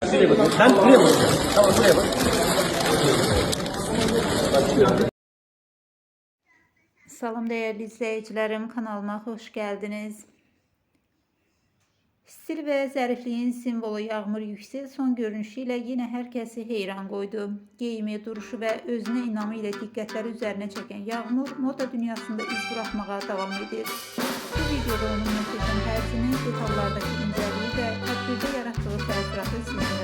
Şuraya bakın. Ben buraya bakıyorum. Tamam buraya bak. Salam değerli izleyicilerim, kanalıma hoş geldiniz. Stil ve zərifliyin simvolu Yağmur Yüksel son görünüşüyle yine herkesi heyran koydu. Giyimi, duruşu ve özüne inamı ile dikkatleri üzerine çeken Yağmur moda dünyasında iz bırakmaya devam edir. Bu videoda onun muhteşem tərzini, detallardaki inceliği ve takdirde yarattığı təəssüratı sizinle